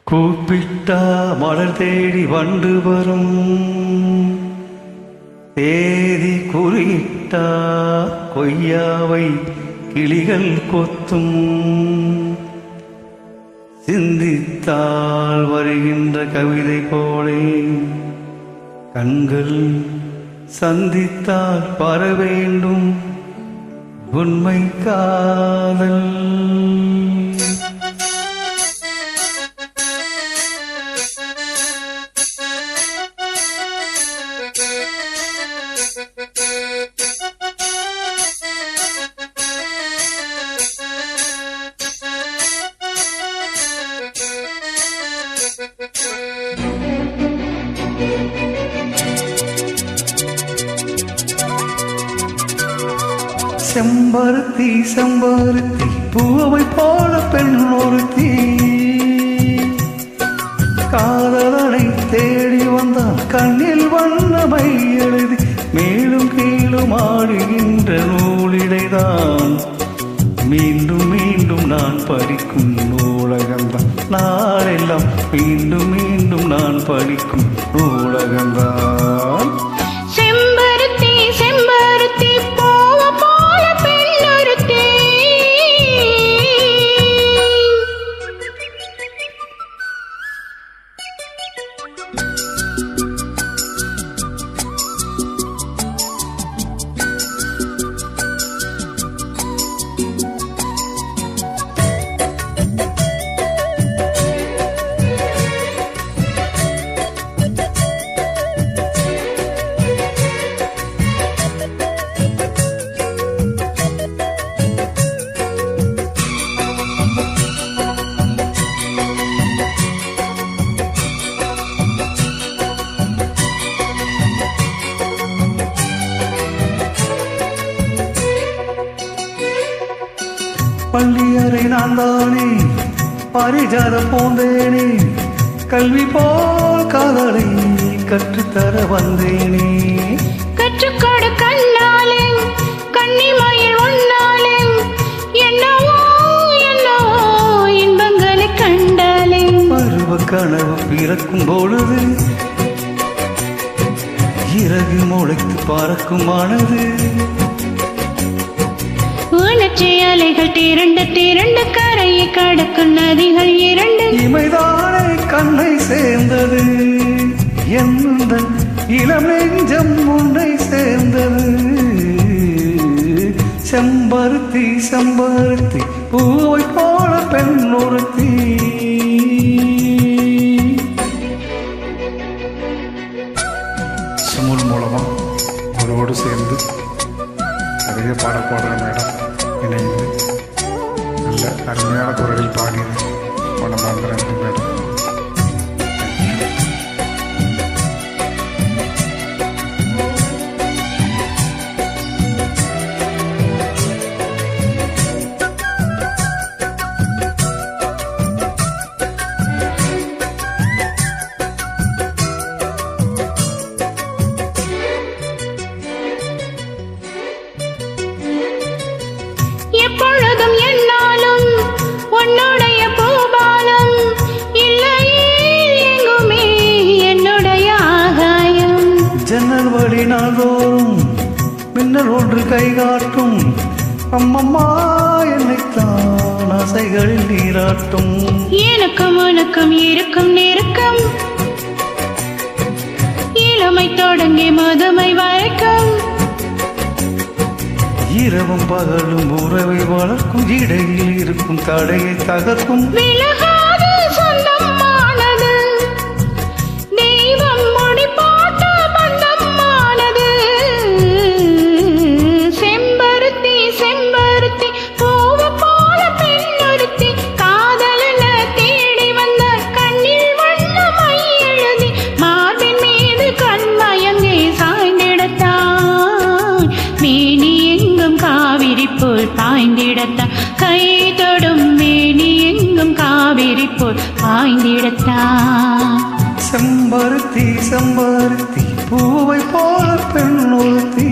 கூப்பிட்டா மலர் தேடி வண்டு வரும், தேதி குறியிட்டா கொய்யாவை கிளிகள் கொத்தும். சிந்தித்தால் வருகின்ற கவிதை போலே கண்கள் சந்தித்தால் பர வேண்டும் உண்மை காதல். செம்பருத்தி செம்பருத்தி பூவை போல பெண் ஒருத்தி, காதலனை தேடி வந்தான் கண்ணில் வண்ணமை எழுதி, மேலும் கீழும் ஆடுகின்ற நூலிடைதான் மீண்டும் மீண்டும் நான் படிக்கும் நூலகம்தான். நாளெல்லாம் மீண்டும் மீண்டும் நான் படிக்கும் நூலகம்தான். பள்ளியறை நான் தானே பாரிஜாத போந்தேனே, கல்வி போல் காதலை கற்றுத்தர வந்தேனே. கற்றுக்கொடு கண்ணாலே கண்ணிமயில் ஒன்னாலே, என்னவோ என்னவோ இன்பங்களை கண்டாலே. பருவ கனவு பிறக்கும் பொழுது இறகு முளைத்து பறக்கும் மனது, உணர்ச்சி அலைகள் திரண்டு திரண்டு கரையை கடக்கும் நதிகள் இரண்டு. இமைதானே கண்ணை சேர்ந்தது, எந்த இளம் நெஞ்சம் உன்னை சேர்ந்தது. செம்பருத்தி செம்பருத்தி பூவை போல பெண் ஒருத்தி. சுமுல் மூலமா அவரோடு சேர்ந்து நிறைய பாடல் பாடுற மேடம் இணைந்து நல்ல அருமையான குரலில் பாடியது மனமார்ந்த மேடம். எப்பொழுதும் என்னாலும் உன்னுடைய பூபாலம், இல்லையே எங்குமே என்னுடைய ஆகாயம். ஜன்னல் வழி நாள்தோறும் மின்னல் ஒன்று கை காட்டும், அம்மம்மா என்னைத்தான் ஆசைகளில் நீராட்டும். எனக்கும் உனக்கும் இருக்கும் நெருக்கம், இளமை தொடங்கி முதுமை வரைக்கும். இரவும் பகலும் உறவை வளர்க்கும், இடையில் இருக்கும் தடையை தகர்க்கும். விலகாது சொந்தமானது தெய்வம் முடிப்பாட்ட பந்தமானது. செம்பருத்தி செம்பருத்தி பூவை போல பெண்ணொருத்தி, காதலன தேடி வந்த கண்ணில் வண்ணமை எழுதி, மார்பின் மீது கண்மயங்கே சாய்ந்திடத்தான் மேனி எங்கும் காவிரி போல் பாய்ந்திடத்தான், கை தொடும் மேனி எங்கும் காவிரி போல் பாய்ந்திடத்தான். செம்பருத்தி செம்பருத்தி பூவை போல பெண் ஒருத்தி.